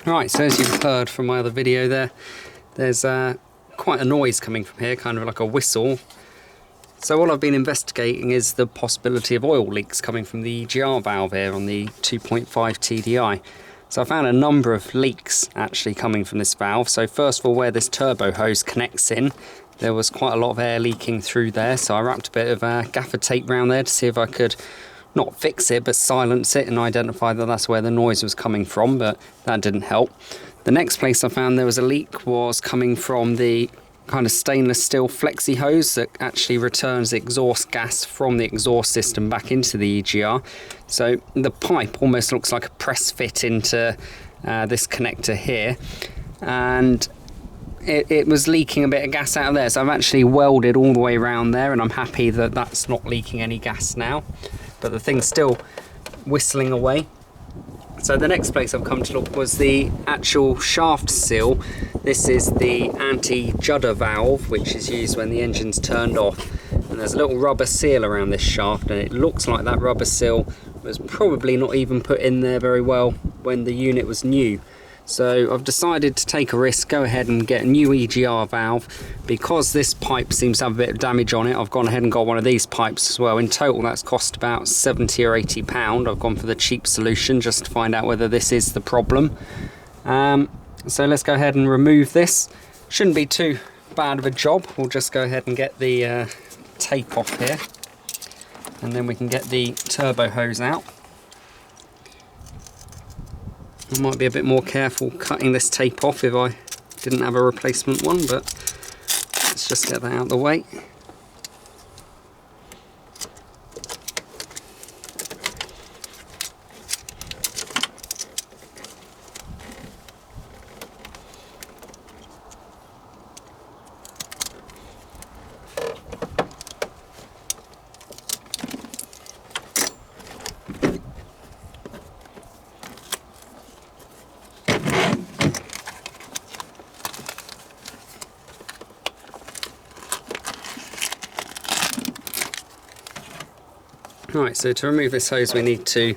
Right, so as you've heard from my other video there, there's quite a noise coming from here, kind of like a whistle. So what I've been investigating is the possibility of oil leaks coming from the EGR valve here on the 2.5 TDI. So I found a number of leaks actually coming from this valve. So first of all, where this turbo hose connects in, there was quite a lot of air leaking through there. So I wrapped a bit of gaffer tape around there to see if I could not fix it, but silence it and identify that that's where the noise was coming from, but that didn't help. The next place I found there was a leak was coming from the kind of stainless steel flexi hose that actually returns the exhaust gas from the exhaust system back into the EGR. So the pipe almost looks like a press fit into this connector here, and it was leaking a bit of gas out of there. So I've actually welded all the way around there, and I'm happy that that's not leaking any gas now, but the thing's still whistling away. So the next place I've come to look was the actual shaft seal. This is the anti-judder valve, which is used when the engine's turned off. And there's a little rubber seal around this shaft, and it looks like that rubber seal was probably not even put in there very well when the unit was new. So I've decided to take a risk, go ahead and get a new EGR valve. Because this pipe seems to have a bit of damage on it, I've gone ahead and got one of these pipes as well. In total that's cost about £70 or £80. I've gone for the cheap solution just to find out whether this is the problem. So let's go ahead and remove this. Shouldn't be too bad of a job. We'll just go ahead and get the tape off here, and then we can get the turbo hose out. I might be a bit more careful cutting this tape off if I didn't have a replacement one, but let's just get that out of the way. Right, so to remove this hose we need to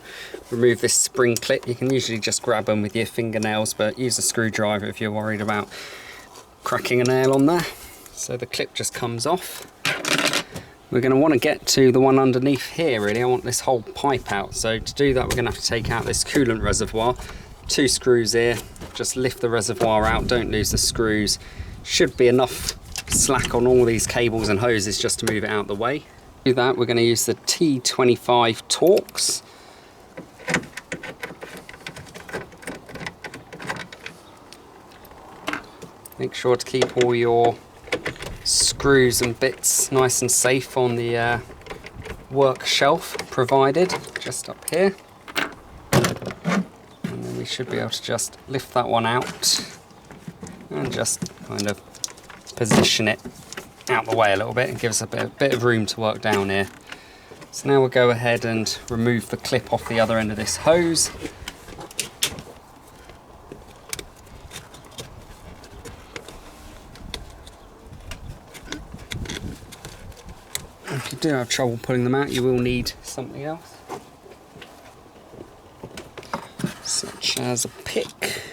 remove this spring clip. You can usually just grab them with your fingernails, but use a screwdriver if you're worried about cracking a nail on there. So the clip just comes off. We're going to want to get to the one underneath here really. I want this whole pipe out, so to do that we're going to have to take out this coolant reservoir. 2 screws here, just lift the reservoir out, don't lose the screws. Should be enough slack on all these cables and hoses just to move it out the way. To do that we're going to use the T25 Torx. Make sure to keep all your screws and bits nice and safe on the work shelf provided, just up here. And then we should be able to just lift that one out and just kind of position it out the way a little bit and give us a bit of room to work down here. So now we'll go ahead and remove the clip off the other end of this hose. If you do have trouble pulling them out, you will need something else, such as a pick.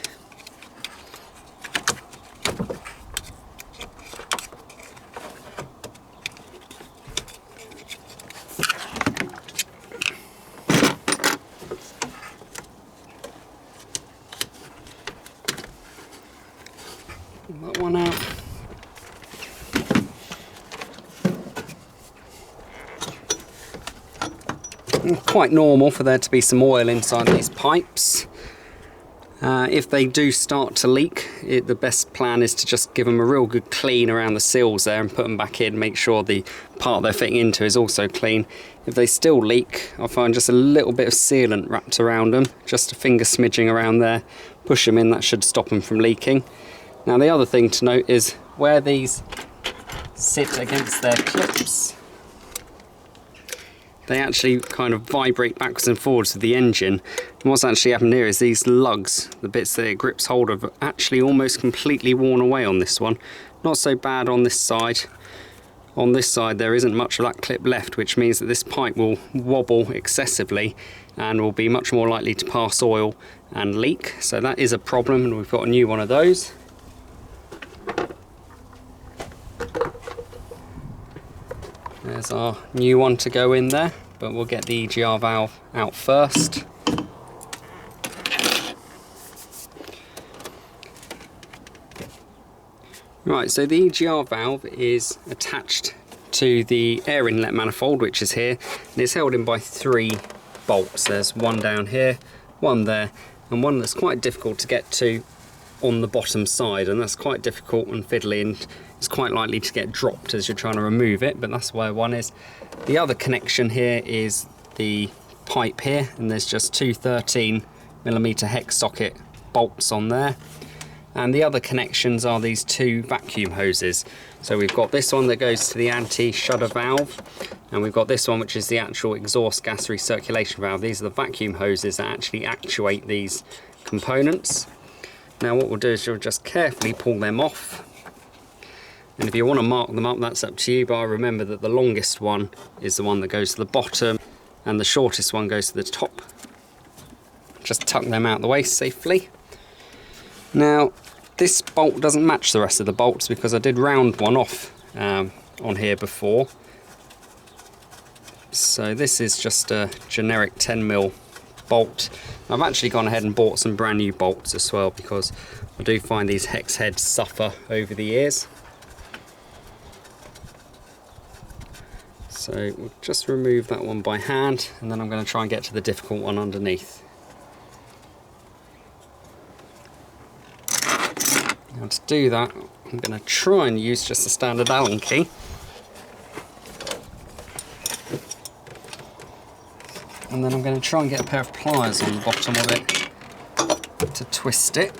Pull that one out. Quite normal for there to be some oil inside these pipes. If they do start to leak, the best plan is to just give them a real good clean around the seals there and put them back in, make sure the part they're fitting into is also clean. If they still leak, I'll find just a little bit of sealant wrapped around them, just a finger smidging around there, push them in, that should stop them from leaking. Now the other thing to note is where these sit against their clips, they actually kind of vibrate backwards and forwards with the engine. And what's actually happened here is these lugs, the bits that it grips hold of, are actually almost completely worn away on this one. Not so bad on this side. on this side there isn't much of that clip left, which means that this pipe will wobble excessively and will be much more likely to pass oil and leak. So that is a problem, and we've got a new one of those. There's our new one to go in there, but we'll get the EGR valve out first. Right, so the EGR valve is attached to the air inlet manifold, which is here, and it's held in by 3 bolts. There's one down here, one there, and one that's quite difficult to get to on the bottom side, and that's quite difficult and fiddly, and it's quite likely to get dropped as you're trying to remove it, but that's where one is. The other connection here is the pipe here, and there's just 2 13mm hex socket bolts on there. And the other connections are these 2 vacuum hoses. So we've got this one that goes to the anti-shudder valve, and we've got this one which is the actual exhaust gas recirculation valve. These are the vacuum hoses that actually actuate these components. Now what we'll do is you'll just carefully pull them off. And if you want to mark them up, that's up to you, but I remember that the longest one is the one that goes to the bottom, and the shortest one goes to the top. Just tuck them out of the way safely. Now, this bolt doesn't match the rest of the bolts because I did round one off on here before. So this is just a generic 10mm bolt. I've actually gone ahead and bought some brand new bolts as well, because I do find these hex heads suffer over the years. So we'll just remove that one by hand, and then I'm going to try and get to the difficult one underneath. Now to do that, I'm going to try and use just a standard Allen key. And then I'm going to try and get a pair of pliers on the bottom of it to twist it.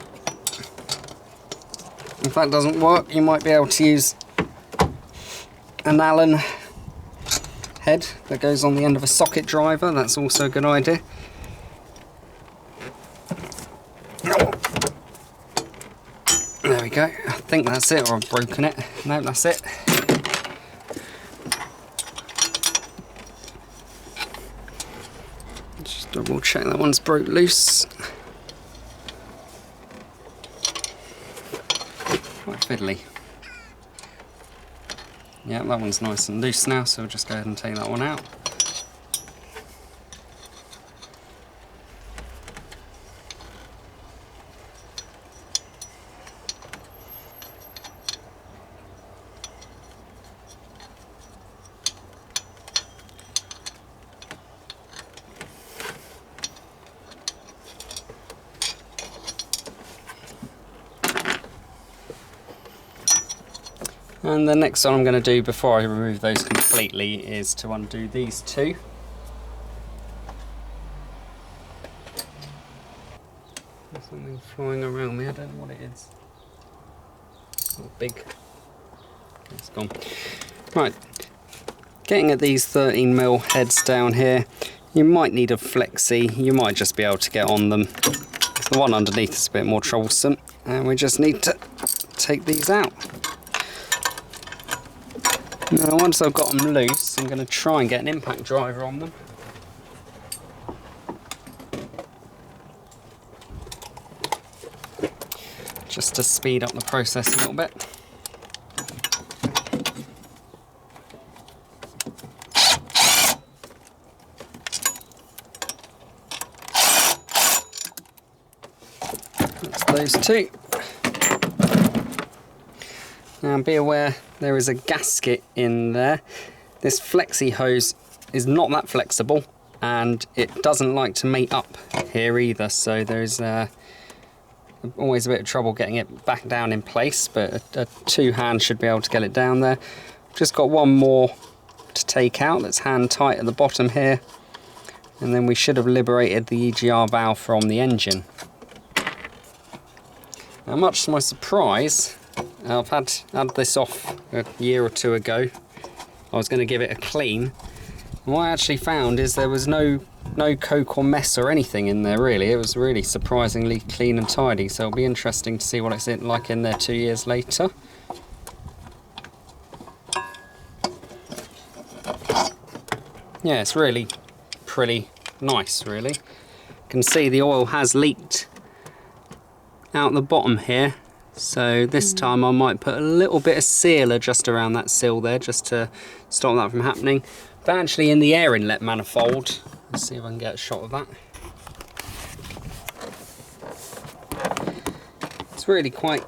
If that doesn't work, you might be able to use an Allen head that goes on the end of a socket driver. That's also a good idea. There we go. I think that's it, or I've broken it. No, that's it. Just double check that one's broke loose. Quite fiddly. Yeah, that one's nice and loose now, so we'll just go ahead and take that one out. And the next one I'm going to do before I remove those completely is to undo these 2. There's something flying around me, I don't know what it is. Oh, big. It's gone. Right, getting at these 13mm heads down here, you might need a flexi, you might just be able to get on them. The one underneath is a bit more troublesome, and we just need to take these out. Now once I've got them loose, I'm going to try and get an impact driver on them. Just to speed up the process a little bit. That's those 2. Now be aware there is a gasket in there. This flexi hose is not that flexible, and it doesn't like to mate up here either, so there's always a bit of trouble getting it back down in place, but a 2 hand should be able to get it down there. Just got one more to take out that's hand tight at the bottom here, and then we should have liberated the EGR valve from the engine. Now much to my surprise, I've had this off a year or 2 ago. I was going to give it a clean. And what I actually found is there was no coke or mess or anything in there really. It was really surprisingly clean and tidy, so it'll be interesting to see what it's like in there 2 years later. yeah, it's really pretty nice, really. You can see the oil has leaked out the bottom here, so this time I might put a little bit of sealer just around that sill there, just to stop that from happening. But actually in the air inlet manifold, let's see if I can get a shot of that. It's really quite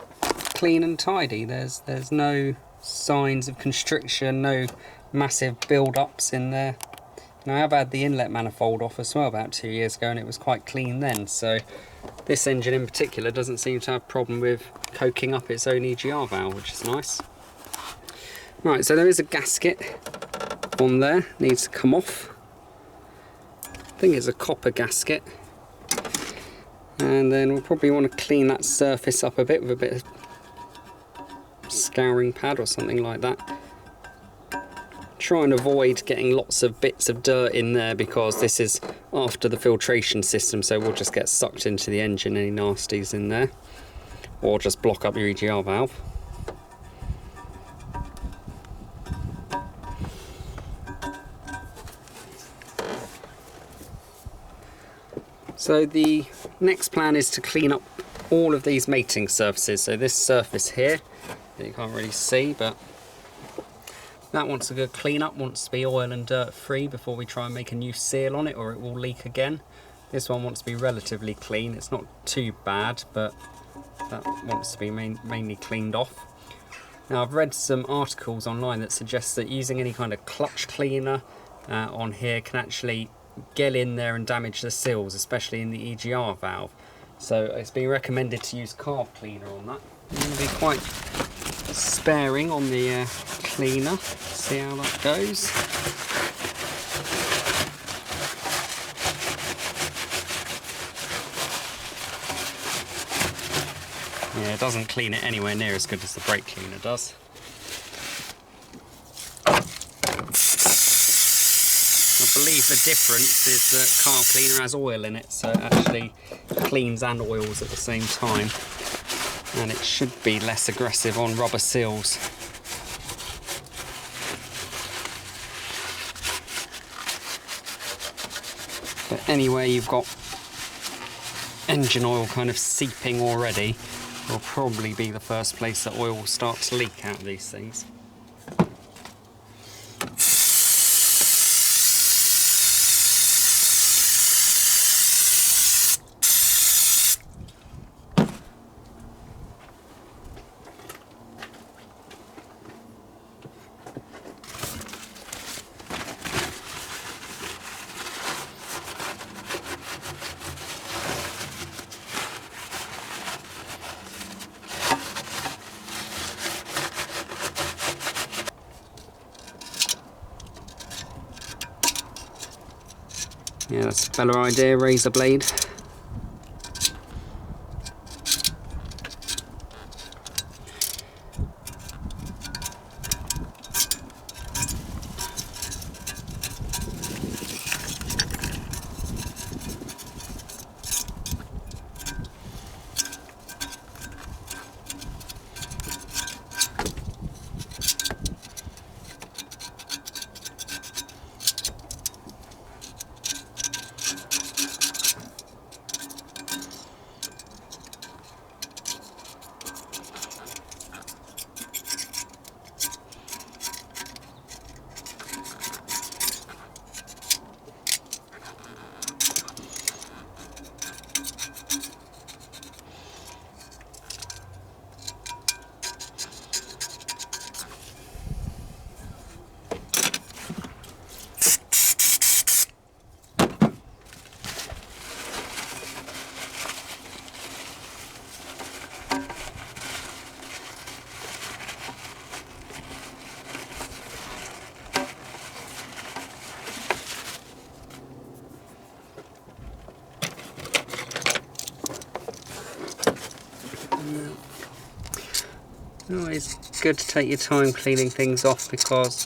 clean and tidy. There's no signs of constriction, no massive build-ups in there. And I have had the inlet manifold off as well about 2 years ago, and it was quite clean then, so this engine in particular doesn't seem to have a problem with coking up its own EGR valve, which is nice. Right, so there is a gasket on there, needs to come off. I think it's a copper gasket. And then we'll probably want to clean that surface up a bit with a bit of scouring pad or something like that. Try and avoid getting lots of bits of dirt in there, because this is after the filtration system, so we'll just get sucked into the engine, any nasties in there, or just block up your EGR valve. So the next plan is to clean up all of these mating surfaces. So this surface here, you can't really see, but that wants a good clean up, wants to be oil and dirt free before we try and make a new seal on it, or it will leak again. This one wants to be relatively clean. It's not too bad, but that wants to be mainly cleaned off. Now I've read some articles online that suggest that using any kind of clutch cleaner on here can actually get in there and damage the seals, especially in the EGR valve. So it's been recommended to use carb cleaner on that. I'm going to be quite sparing on the cleaner, see how that goes. Yeah, it doesn't clean it anywhere near as good as the brake cleaner does. I believe the difference is that carb cleaner has oil in it, so it actually cleans and oils at the same time, and it should be less aggressive on rubber seals. But anywhere you've got engine oil kind of seeping already will probably be the first place that oil will start to leak out of these things. Yeah, that's a better idea, razor blade. Always good to take your time cleaning things off, because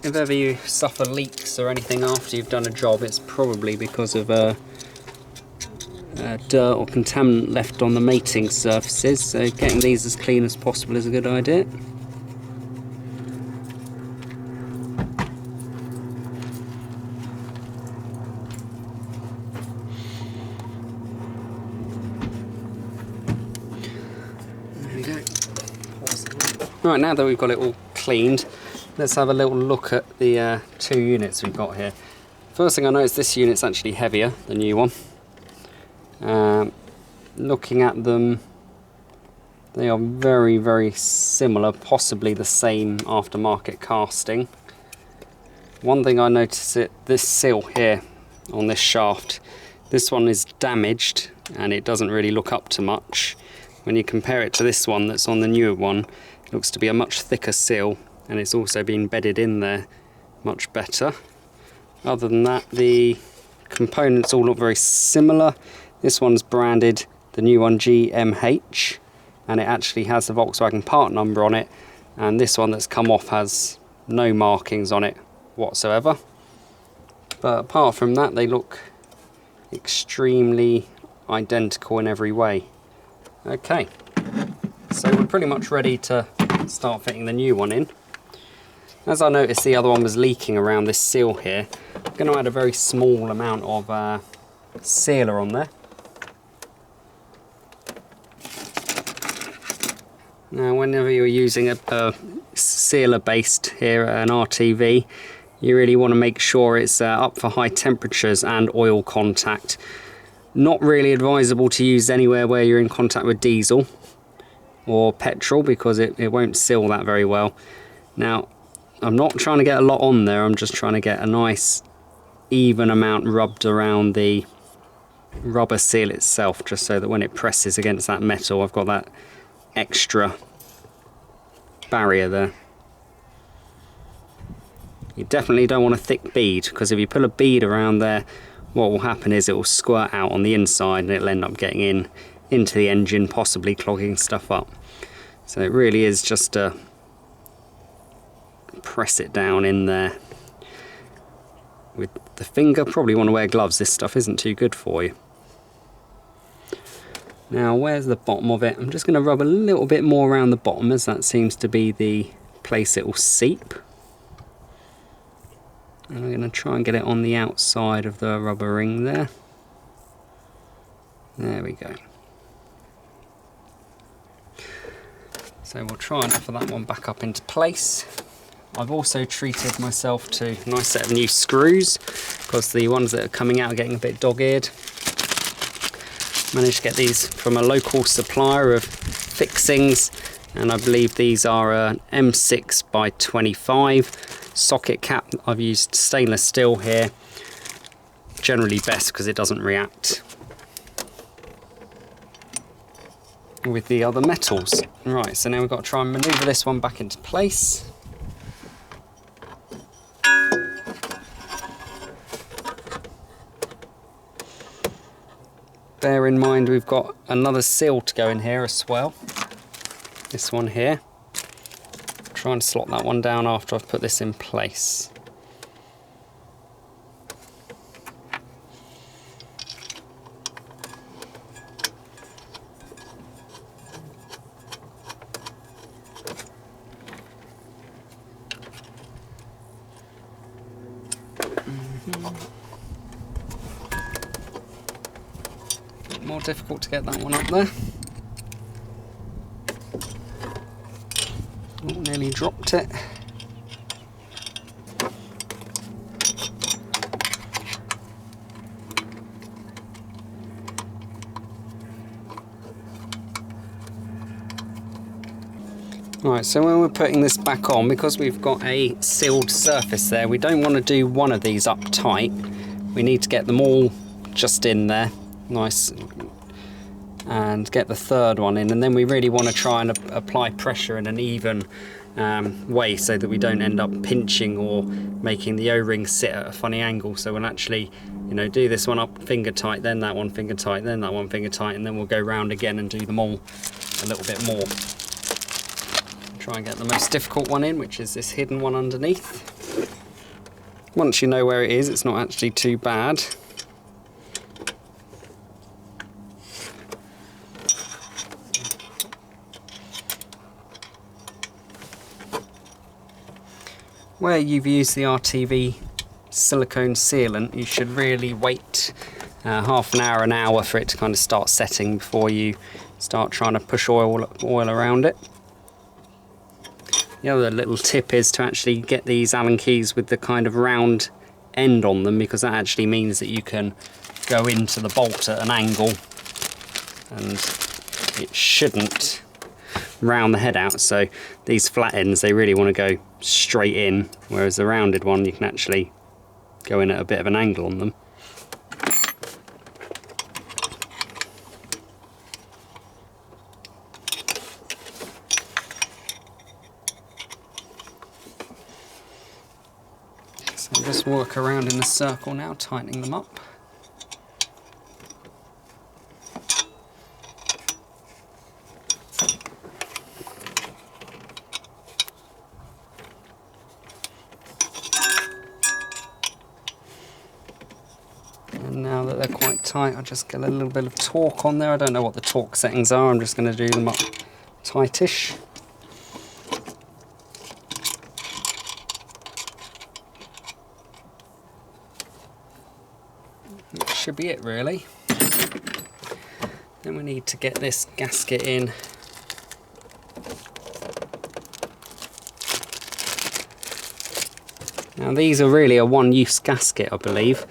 if ever you suffer leaks or anything after you've done a job, it's probably because of dirt or contaminant left on the mating surfaces, so getting these as clean as possible is a good idea. Right, now that we've got it all cleaned, let's have a little look at the two units we've got here. First thing I noticed, this unit's actually heavier, the new one. Looking at them, they are very, very similar, possibly the same aftermarket casting. One thing I noticed, this seal here on this shaft, this one is damaged and it doesn't really look up to much. When you compare it to this one that's on the newer one, it looks to be a much thicker seal, and it's also been bedded in there much better. Other than that, the components all look very similar. This one's branded, the new one, GMH, and it actually has the Volkswagen part number on it, and this one that's come off has no markings on it whatsoever. But apart from that, they look extremely identical in every way. Okay, so we're pretty much ready to start fitting the new one in. As I noticed the other one was leaking around this seal here, I'm going to add a very small amount of sealer on there. Now, whenever you're using a sealer based here, an RTV, you really want to make sure it's up for high temperatures and oil contact. Not really advisable to use anywhere where you're in contact with diesel or petrol, because it won't seal that very well. Now, I'm not trying to get a lot on there, I'm just trying to get a nice even amount rubbed around the rubber seal itself, just so that when it presses against that metal, I've got that extra barrier there. You definitely don't want a thick bead, because if you pull a bead around there, what will happen is it will squirt out on the inside and it'll end up getting into the engine, possibly clogging stuff up. So it really is just to press it down in there with the finger. Probably want to wear gloves, this stuff isn't too good for you. Now, where's the bottom of it? I'm just going to rub a little bit more around the bottom, as that seems to be the place it will seep. And I'm going to try and get it on the outside of the rubber ring there. There we go. So we'll try and offer that one back up into place. I've also treated myself to a nice set of new screws, because the ones that are coming out are getting a bit dog-eared. Managed to get these from a local supplier of fixings, and I believe these are an M6 by 25 socket cap. I've used stainless steel here, generally best because it doesn't react with the other metals. Right, so now we've got to try and manoeuvre this one back into place. Bear in mind we've got another seal to go in here as well. This one here. Try and slot that one down after I've put this in place. More difficult to get that one up there. Oh, nearly dropped it. Right, so when we're putting this back on, because we've got a sealed surface there, we don't want to do one of these up tight. We need to get them all just in there, nice, and get the third one in, and then we really want to try and apply pressure in an even way, so that we don't end up pinching or making the O-ring sit at a funny angle. So we'll actually, you know, do this one up finger tight, then that one finger tight, then that one finger tight, and then we'll go round again and do them all a little bit more. Try and get the most difficult one in, which is this hidden one underneath. Once you know where it is, it's not actually too bad. Where you've used the RTV silicone sealant, you should really wait half an hour for it to kind of start setting before you start trying to push oil around it. The other little tip is to actually get these Allen keys with the kind of round end on them, because that actually means that you can go into the bolt at an angle and it shouldn't round the head out. So these flat ends, they really want to go straight in, whereas the rounded one, you can actually go in at a bit of an angle on them. So just work around in a circle now, tightening them up. And now that they're quite tight, I'll just get a little bit of torque on there. I don't know what the torque settings are, I'm just going to do them up tightish. That should be it really. Then we need to get this gasket in. Now these are really a one-use gasket, I believe.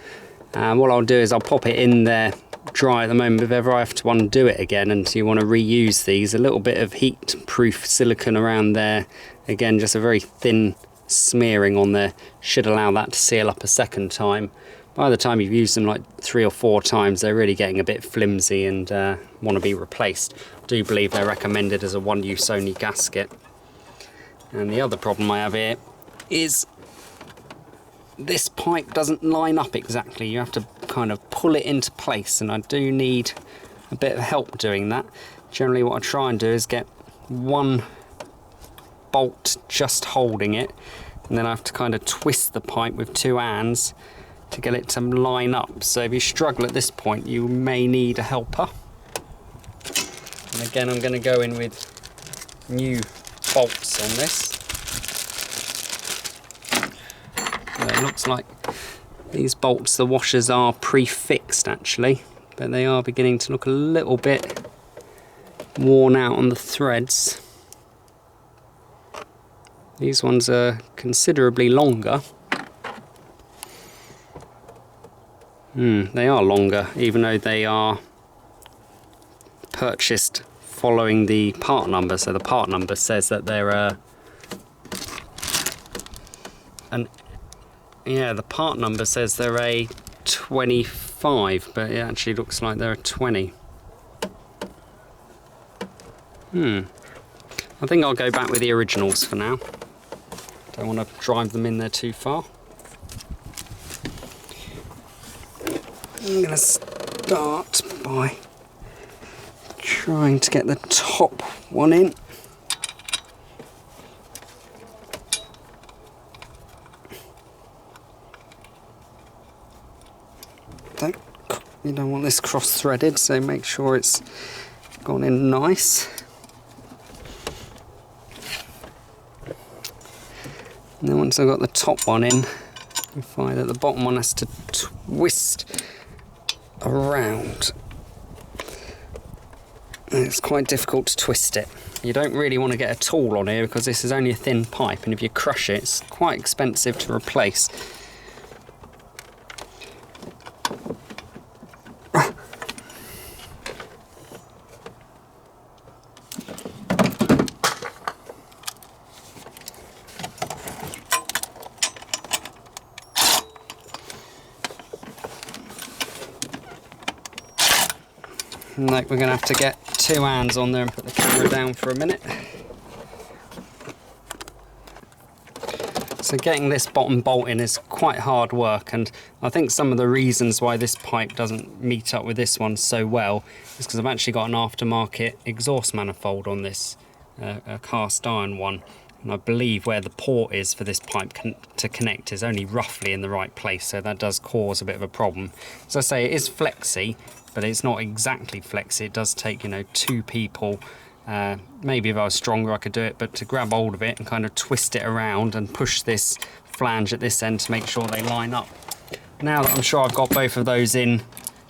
What I'll do is I'll pop it in there dry at the moment. If ever I have to undo it again and you want to reuse these, a little bit of heat-proof silicone around there. Again, just a very thin smearing on there should allow that to seal up a second time. By the time you've used them like 3 or 4 times, they're really getting a bit flimsy and want to be replaced. I do believe they're recommended as a one-use only gasket. And the other problem I have here is this pipe doesn't line up exactly. You have to kind of pull it into place, and I do need a bit of help doing that. Generally what I try and do is get one bolt just holding it, and then I have to kind of twist the pipe with 2 hands to get it to line up. So if you struggle at this point, you may need a helper. And again, I'm going to go in with new bolts on this. It looks like these bolts, the washers are pre-fixed actually, but they are beginning to look a little bit worn out on the threads. These ones are considerably longer. They are longer, even though they are purchased following the part number. So the part number says that they're the part number says they're a 25, but it actually looks like they're a 20. I think I'll go back with the originals for now. Don't want to drive them in there too far. I'm going to start by trying to get the top one in. You don't want this cross-threaded, so make sure it's gone in nice. And then once I've got the top one in, you find that the bottom one has to twist around. And it's quite difficult to twist it. You don't really want to get a tool on here because this is only a thin pipe, and if you crush it, it's quite expensive to replace. Like, we're going to have to get 2 hands on there and put the camera down for a minute. So getting this bottom bolt in is quite hard work, and I think some of the reasons why this pipe doesn't meet up with this one so well is because I've actually got an aftermarket exhaust manifold on this, a cast iron one, and I believe where the port is for this pipe to connect is only roughly in the right place, so that does cause a bit of a problem. As I say, it is flexi, but it's not exactly flexi. It does take, you know, 2 people. Maybe if I was stronger I could do it, but to grab hold of it and kind of twist it around and push this flange at this end to make sure they line up. Now that I'm sure I've got both of those in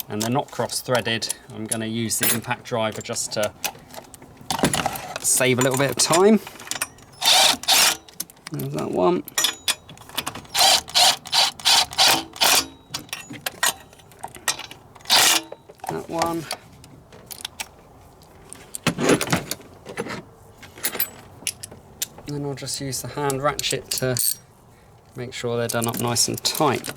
and they're not cross-threaded, I'm going to use the impact driver just to save a little bit of time. There's that one. That one. And then I'll just use the hand ratchet to make sure they're done up nice and tight.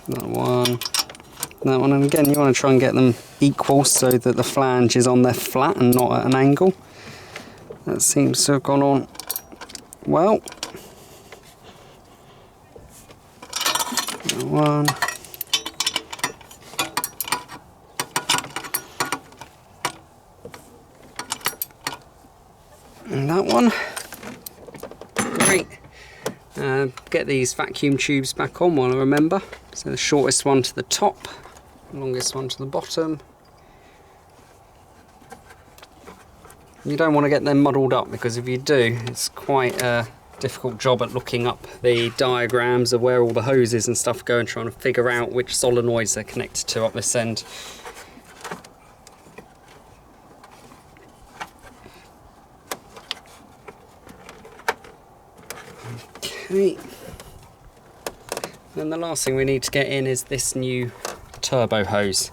That one, and again you want to try and get them equal so that the flange is on there flat and not at an angle. That seems to have gone on well. That one. And that one. Great. Get these vacuum tubes back on while I remember. So the shortest one to the top, longest one to the bottom. You don't want to get them muddled up, because if you do, it's quite a difficult job at looking up the diagrams of where all the hoses and stuff go and trying to figure out which solenoids they're connected to up this end. Okay. Then the last thing we need to get in is this new turbo hose.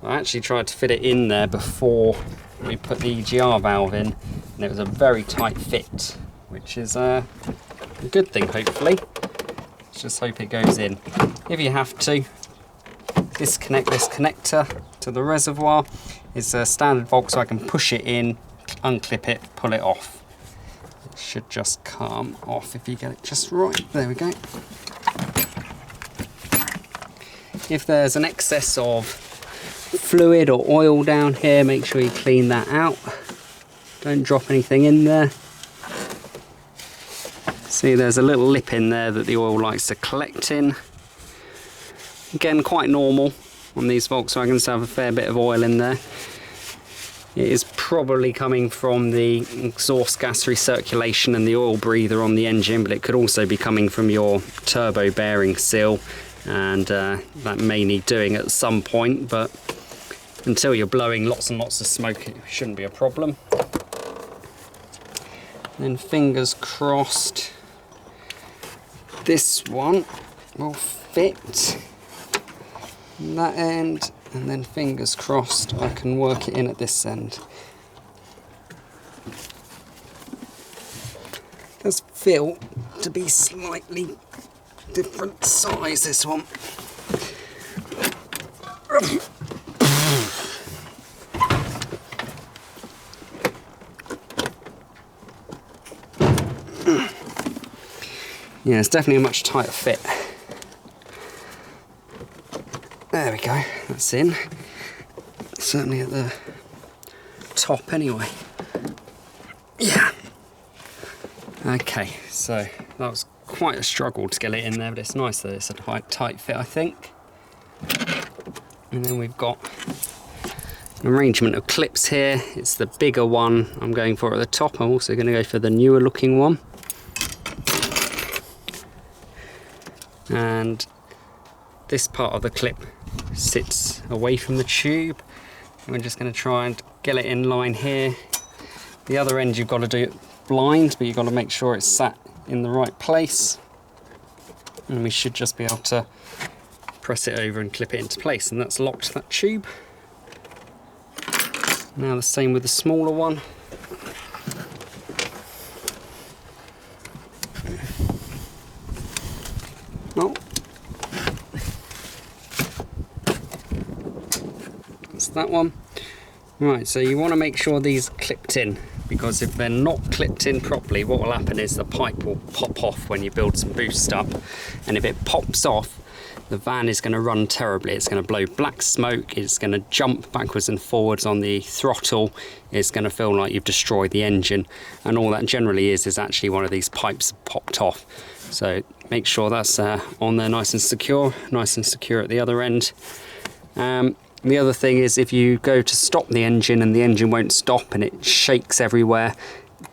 I actually tried to fit it in there before we put the EGR valve in, and it was a very tight fit, which is a good thing, hopefully. Let's just hope it goes in. If you have to, disconnect this connector to the reservoir. It's a standard bolt, so I can push it in, unclip it, pull it off. It should just come off if you get it just right. There we go. If there's an excess of fluid or oil down here, make sure you clean that out. Don't drop anything in there. See, there's a little lip in there that the oil likes to collect in. Again, quite normal on these Volkswagens to have a fair bit of oil in there. It is probably coming from the exhaust gas recirculation and the oil breather on the engine, but it could also be coming from your turbo bearing seal, and that may need doing at some point, but until you're blowing lots and lots of smoke, it shouldn't be a problem. Then fingers crossed this one will fit that end, and then fingers crossed I can work it in at this end. It does feel to be slightly different size, this one. Yeah, it's definitely a much tighter fit. There we go, that's in. Certainly at the top anyway. Yeah. Okay, so that was quite a struggle to get it in there, but it's nice that it's a tight fit, I think. And then we've got an arrangement of clips here. It's the bigger one I'm going for at the top. I'm also going to go for the newer looking one. And this part of the clip sits away from the tube. We're just going to try and get it in line here. The other end you've got to do it blind, but you've got to make sure it's sat in the right place. And we should just be able to press it over and clip it into place, and that's locked that tube. Now the same with the smaller one. Oh. That's that one. Right, so you want to make sure these are clipped in, because if they're not clipped in properly, what will happen is the pipe will pop off when you build some boost up, and if it pops off, the van is going to run terribly. It's going to blow black smoke, it's going to jump backwards and forwards on the throttle, it's going to feel like you've destroyed the engine, and all that generally is actually one of these pipes popped off. So make sure that's on there nice and secure at the other end. The other thing is, if you go to stop the engine and the engine won't stop and it shakes everywhere,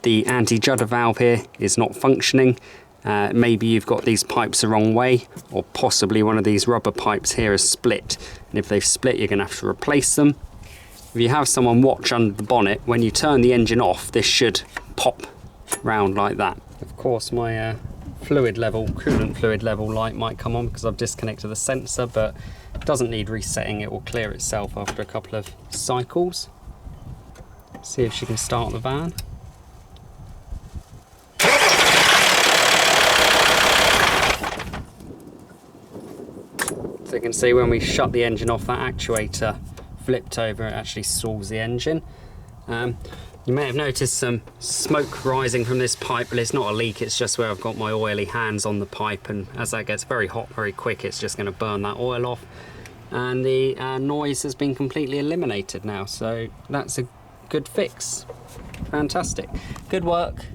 the anti-judder valve here is not functioning. Maybe you've got these pipes the wrong way, or possibly one of these rubber pipes here is split, and if they've split you're going to have to replace them. if you have someone watch under the bonnet, when you turn the engine off, this should pop round like that. Of course, my coolant fluid level light might come on because I've disconnected the sensor, but it doesn't need resetting. It will clear itself after a couple of cycles. See if she can start the van. So you can see when we shut the engine off, that actuator flipped over, it actually stalls the engine. You may have noticed some smoke rising from this pipe, but it's not a leak, it's just where I've got my oily hands on the pipe, and as that gets very hot very quick, it's just going to burn that oil off. And the noise has been completely eliminated now, so that's a good fix. Fantastic. Good work.